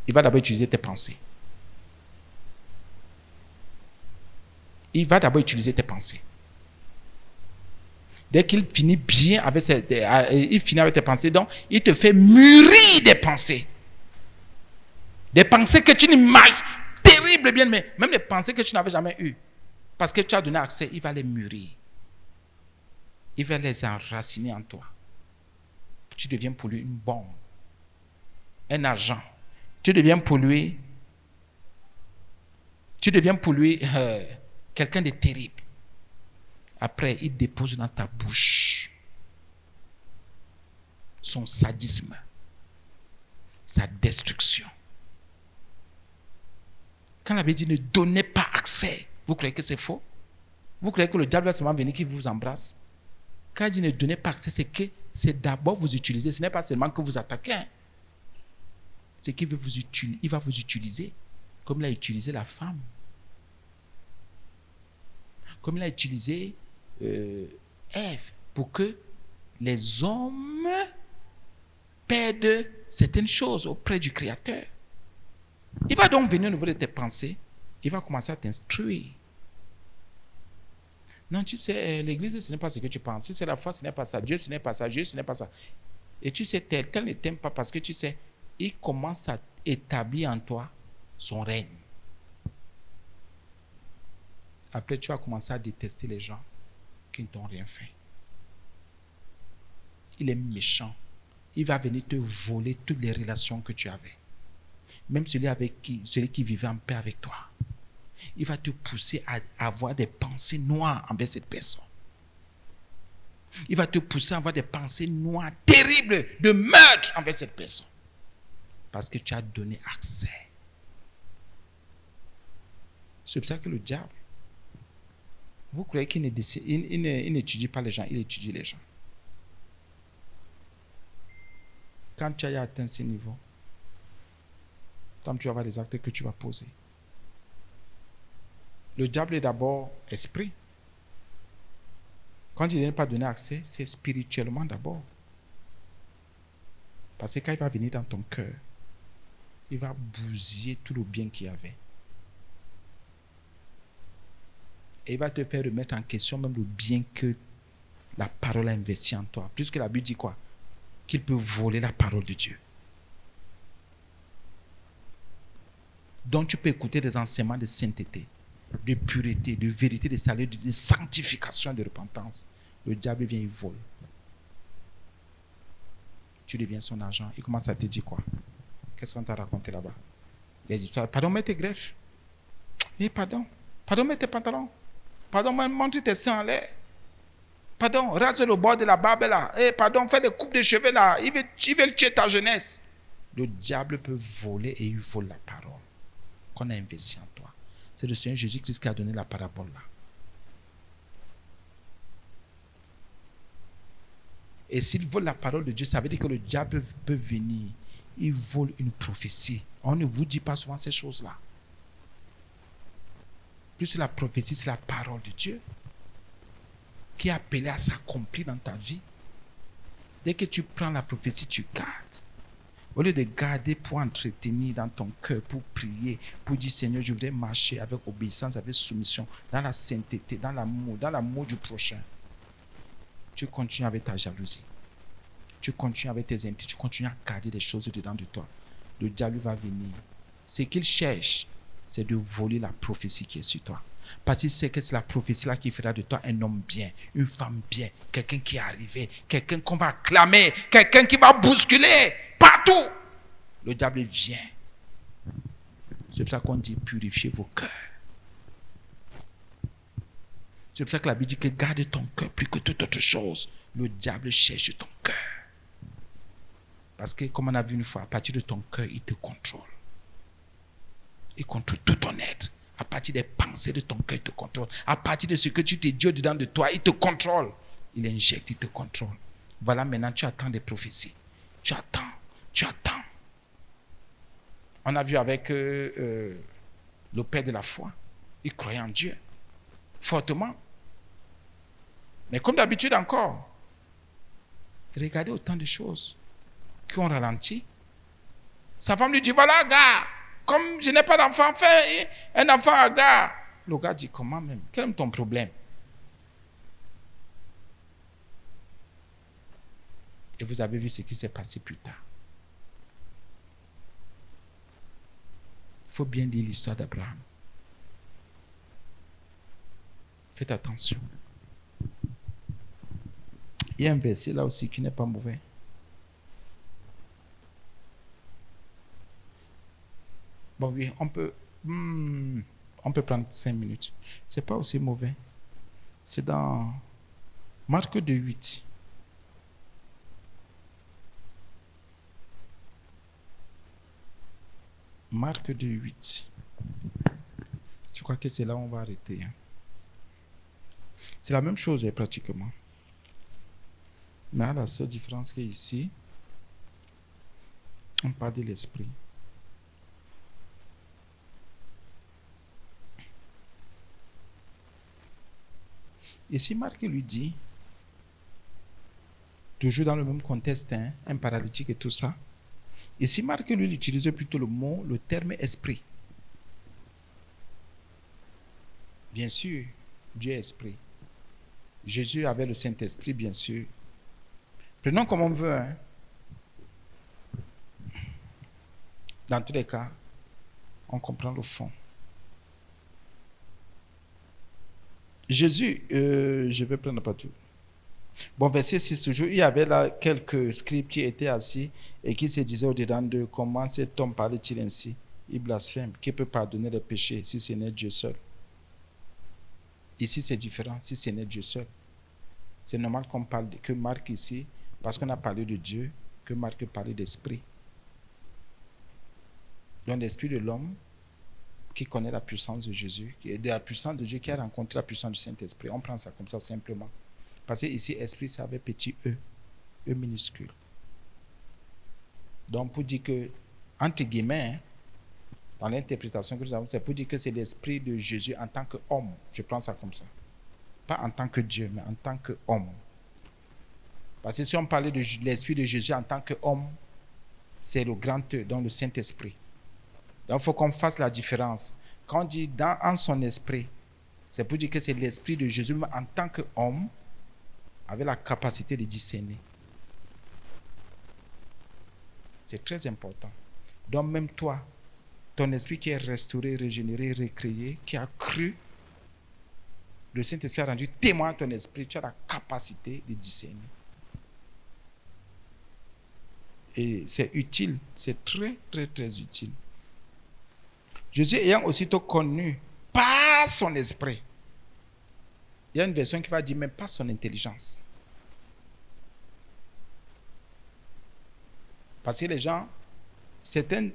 Il va d'abord utiliser tes pensées. Il va d'abord utiliser tes pensées. Dès qu'il finit bien avec tes pensées, donc il te fait mûrir des pensées. Des pensées que tu n'imagines, terribles bien, mais même les pensées que tu n'avais jamais eues. Parce que tu as donné accès, il va les mûrir. Il va les enraciner en toi. Tu deviens pour lui une bombe, un agent. Tu deviens pour lui quelqu'un de terrible. Après, il dépose dans ta bouche son sadisme, sa destruction. Quand la Bible dit ne donnez pas accès, vous croyez que c'est faux? Vous croyez que le diable va seulement venir qui vous embrasse? Quand il dit ne donnez pas accès, c'est que c'est d'abord vous utiliser. Ce n'est pas seulement que vous attaquez. Hein. C'est qu'il veut vous utiliser. Il va vous utiliser comme il a utilisé la femme. Comme il a utilisé Ève pour que les hommes perdent certaines choses auprès du Créateur. Il va donc venir au niveau de tes pensées. Il va commencer à t'instruire. Non, tu sais, l'église, ce n'est pas ce que tu penses. Tu sais, la foi, ce n'est pas ça. Dieu, ce n'est pas ça. Dieu, ce n'est pas ça. Et tu sais, tel ne t'aime pas parce que tu sais, il commence à établir en toi son règne. Après, tu vas commencer à détester les gens qui ne t'ont rien fait. Il est méchant. Il va venir te voler toutes les relations que tu avais. Même celui qui vivait en paix avec toi. Il va te pousser à avoir des pensées noires envers cette personne. Il va te pousser à avoir des pensées noires, terribles, de meurtre envers cette personne. Parce que tu as donné accès. C'est pour ça que le diable, vous croyez qu'il n'étudie pas les gens, il étudie les gens. Quand tu as atteint ce niveau, tant tu vas avoir les actes que tu vas poser. Le diable est d'abord esprit. Quand il n'est pas donné accès, c'est spirituellement d'abord. Parce que quand il va venir dans ton cœur, il va bousiller tout le bien qu'il y avait. Et il va te faire remettre en question même le bien que la parole a investi en toi. Puisque la Bible dit quoi? Qu'il peut voler la parole de Dieu. Donc tu peux écouter des enseignements de sainteté, de pureté, de vérité, de salut, de sanctification, de repentance. Le diable vient, il vole. Tu deviens son agent. Il commence à te dire quoi? Qu'est-ce qu'on t'a raconté là-bas? Les histoires. Pardon, mets tes greffes. Eh, pardon. Pardon, mets tes pantalons. Pardon, montre tes seins en l'air. Pardon, rase le bord de la barbe là. Eh, pardon, fais des coupes de cheveux là. Il veut tuer ta jeunesse. Le diable peut voler et il vole la parole qu'on a investie en toi. C'est le Seigneur Jésus-Christ qui a donné la parabole là. Et s'il vole la parole de Dieu, ça veut dire que le diable peut venir. Il vole une prophétie. On ne vous dit pas souvent ces choses-là. Plus la prophétie, c'est la parole de Dieu qui est appelée à s'accomplir dans ta vie. Dès que tu prends la prophétie, tu gardes. Au lieu de garder pour entretenir dans ton cœur, pour prier, pour dire Seigneur, je voudrais marcher avec obéissance, avec soumission, dans la sainteté, dans l'amour du prochain. Tu continues avec ta jalousie. Tu continues avec tes intrigues, tu continues à garder des choses dedans de toi. Le diable va venir. Ce qu'il cherche, c'est de voler la prophétie qui est sur toi. Parce qu'il sait que c'est la prophétie-là qui fera de toi un homme bien, une femme bien, quelqu'un qui est arrivé, quelqu'un qu'on va acclamer, quelqu'un qui va bousculer partout. Le diable vient. C'est pour ça qu'on dit purifiez vos cœurs. C'est pour ça que la Bible dit que garde ton cœur plus que toute autre chose. Le diable cherche ton cœur. Parce que, comme on a vu une fois, à partir de ton cœur, il te contrôle. Il contrôle tout ton être. À partir des pensées de ton cœur, il te contrôle. À partir de ce que tu te dis au-dedans de toi, il te contrôle. Il injecte, il te contrôle. Voilà, maintenant, tu attends des prophéties. Tu attends, tu attends. On a vu avec le père de la foi. Il croyait en Dieu. Fortement. Mais comme d'habitude encore, regardez autant de choses qui ont ralenti. Sa femme lui dit, voilà, gars, comme je n'ai pas d'enfant, fais un enfant à gars. Le gars dit, comment même? Quel est ton problème? Et vous avez vu ce qui s'est passé plus tard. Il faut bien lire l'histoire d'Abraham. Faites attention. Il y a un verset là aussi qui n'est pas mauvais. Bon oui, on peut prendre 5 minutes. C'est pas aussi mauvais. C'est dans Marc 2:8. Marc 2:8. Je crois que c'est là où on va arrêter. C'est la même chose pratiquement. Mais la seule différence qui est ici, on parle de l'esprit. Ici, Marc lui dit, toujours dans le même contexte, un paralytique et tout ça. Ici, Marc lui utilise plutôt le terme esprit. Bien sûr, Dieu est esprit. Jésus avait le Saint-Esprit, bien sûr. Prenons comme on veut. Dans tous les cas, on comprend le fond. Jésus, je vais prendre partout. Bon, verset 6 toujours, il y avait là quelques scribes qui étaient assis et qui se disaient au-dedans d'eux, comment cet homme parle-t-il ainsi? Il blasphème. Qui peut pardonner les péchés si ce n'est Dieu seul? Ici, c'est différent, si ce n'est Dieu seul. C'est normal qu'on parle que Marc ici, parce qu'on a parlé de Dieu, que Marc parlait d'esprit. Donc l'esprit de l'homme qui connaît la puissance de Jésus, de la puissance de Dieu, qui a rencontré la puissance du Saint-Esprit. On prend ça comme ça simplement. Parce que ici, esprit, c'est avec petit e, e minuscule. Donc pour dire que, entre guillemets, dans l'interprétation que nous avons, c'est pour dire que c'est l'esprit de Jésus en tant qu'homme. Je prends ça comme ça. Pas en tant que Dieu, mais en tant qu'homme. Parce que si on parlait de l'esprit de Jésus en tant qu'homme, c'est le grand E, donc le Saint-Esprit. Donc il faut qu'on fasse la différence. Quand on dit en son esprit, c'est pour dire que c'est l'esprit de Jésus, mais en tant qu'homme, avec la capacité de discerner. C'est très important. Donc même toi, ton esprit qui est restauré, régénéré, recréé, qui a cru, le Saint-Esprit a rendu témoin à ton esprit, tu as la capacité de discerner. Et c'est utile, c'est très, très, très utile. Jésus ayant aussitôt connu par son esprit, il y a une version qui va dire même pas son intelligence. Parce que les gens, certains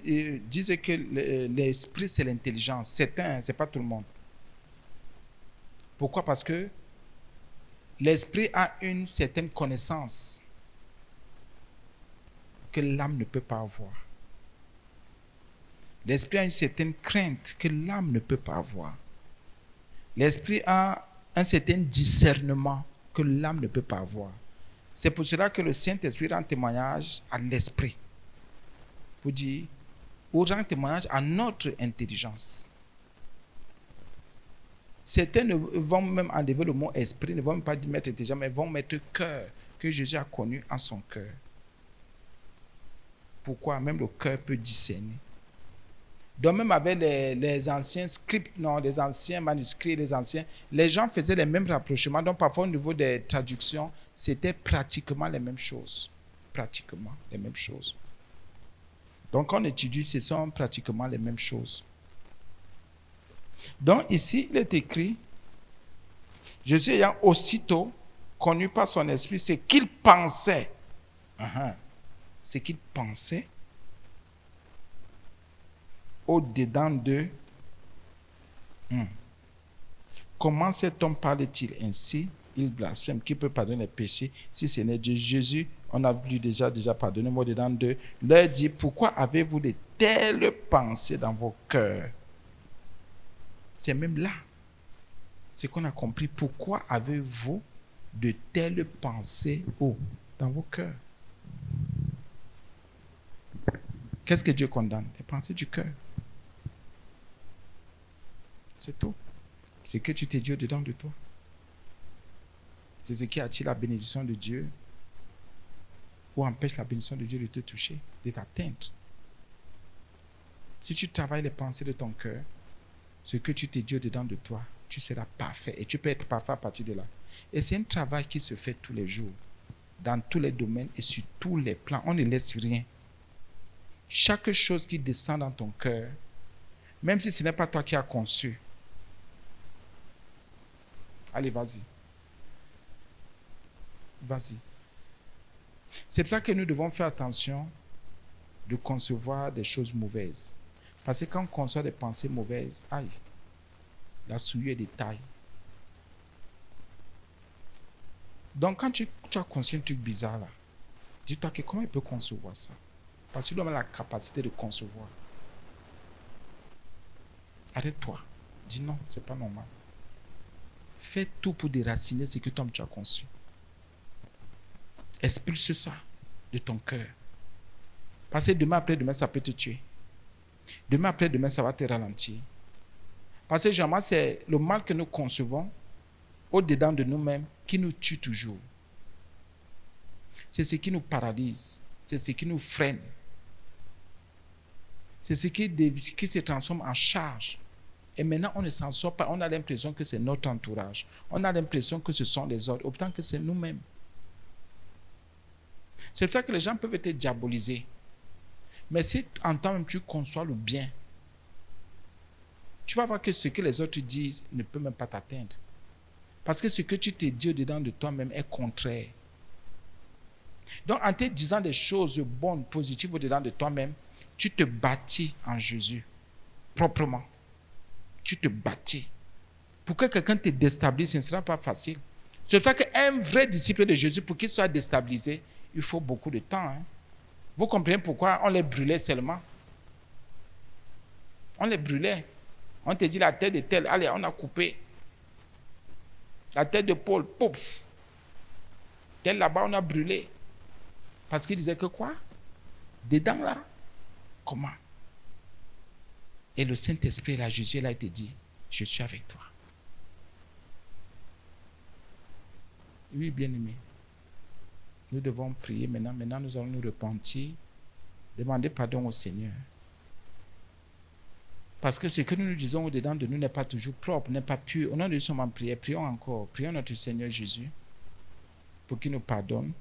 disent que l'esprit c'est l'intelligence. Certains, c'est pas tout le monde. Pourquoi? Parce que l'esprit a une certaine connaissance que l'âme ne peut pas avoir. L'esprit a une certaine crainte que l'âme ne peut pas avoir. L'esprit a un certain discernement que l'âme ne peut pas avoir. C'est pour cela que le Saint-Esprit rend témoignage à l'esprit. Pour dire, ou rend témoignage à notre intelligence. Certains vont même enlever le mot esprit, ne vont même pas mettre intelligence, mais vont mettre cœur, que Jésus a connu en son cœur. Pourquoi? Même le cœur peut discerner. Donc même avec les anciens scripts, non, les anciens manuscrits, les gens faisaient les mêmes rapprochements. Donc parfois au niveau des traductions, c'était pratiquement les mêmes choses. Pratiquement les mêmes choses. Donc quand on étudie, ce sont pratiquement les mêmes choses. Donc ici, il est écrit, Jésus ayant aussitôt connu par son esprit ce qu'il pensait. Ce qu'il pensait au-dedans d'eux. Comment cet homme parle-t-il ainsi? Il blasphème. Qui peut pardonner les péchés si ce n'est Dieu? Jésus, on a vu déjà pardonné, mais au-dedans d'eux, leur dit, pourquoi avez-vous de telles pensées dans vos cœurs? C'est même là ce qu'on a compris. Pourquoi avez-vous de telles pensées dans vos cœurs? Qu'est-ce que Dieu condamne? Les pensées du cœur. C'est tout. C'est que tu t'es dit au-dedans de toi. C'est ce qui attire la bénédiction de Dieu ou empêche la bénédiction de Dieu de te toucher, de t'atteindre. Si tu travailles les pensées de ton cœur, ce que tu t'es dit au-dedans de toi, tu seras parfait. Et tu peux être parfait à partir de là. Et c'est un travail qui se fait tous les jours, dans tous les domaines et sur tous les plans. On ne laisse rien. Chaque chose qui descend dans ton cœur, même si ce n'est pas toi qui as conçu, allez, vas-y. Vas-y. C'est pour ça que nous devons faire attention de concevoir des choses mauvaises. Parce que quand on conçoit des pensées mauvaises, aïe, la souillure est de taille. Donc quand tu as conçu un truc bizarre là, dis-toi que comment il peut concevoir ça? Parce qu'il a la capacité de concevoir. Arrête-toi. Dis non, c'est pas normal. Fais tout pour déraciner ce que toi tu as conçu. Expulse ça de ton cœur. Parce que demain après-demain, ça peut te tuer. Demain après-demain, ça va te ralentir. Parce que généralement, c'est le mal que nous concevons au-dedans de nous-mêmes qui nous tue toujours. C'est ce qui nous paralyse. C'est ce qui nous freine. C'est ce qui se transforme en charge. Et maintenant, on ne s'en sort pas. On a l'impression que c'est notre entourage. On a l'impression que ce sont les autres, autant que c'est nous-mêmes. C'est pour ça que les gens peuvent être diabolisés. Mais si en toi-même tu conçois le bien, tu vas voir que ce que les autres disent ne peut même pas t'atteindre. Parce que ce que tu te dis au-dedans de toi-même est contraire. Donc en te disant des choses bonnes, positives au-dedans de toi-même, tu te bâtis en Jésus, proprement. Tu te bâtis. Pour que quelqu'un te déstabilise, ce ne sera pas facile. C'est pour ça qu'un vrai disciple de Jésus, pour qu'il soit déstabilisé, il faut beaucoup de temps. Vous comprenez pourquoi on les brûlait seulement? On les brûlait. On te dit la tête de tel, allez, on a coupé. La tête de Paul, pouf. Tel là-bas, on a brûlé. Parce qu'il disait que quoi? Dedans là? Comment? Et le Saint-Esprit, là, Jésus, là, il te dit, je suis avec toi. Oui, bien-aimé. Nous devons prier maintenant. Maintenant, nous allons nous repentir, demander pardon au Seigneur. Parce que ce que nous nous disons au-dedans de nous n'est pas toujours propre, n'est pas pur. Au nom de Dieu, nous sommes en prière. Prions encore. Prions notre Seigneur Jésus pour qu'il nous pardonne.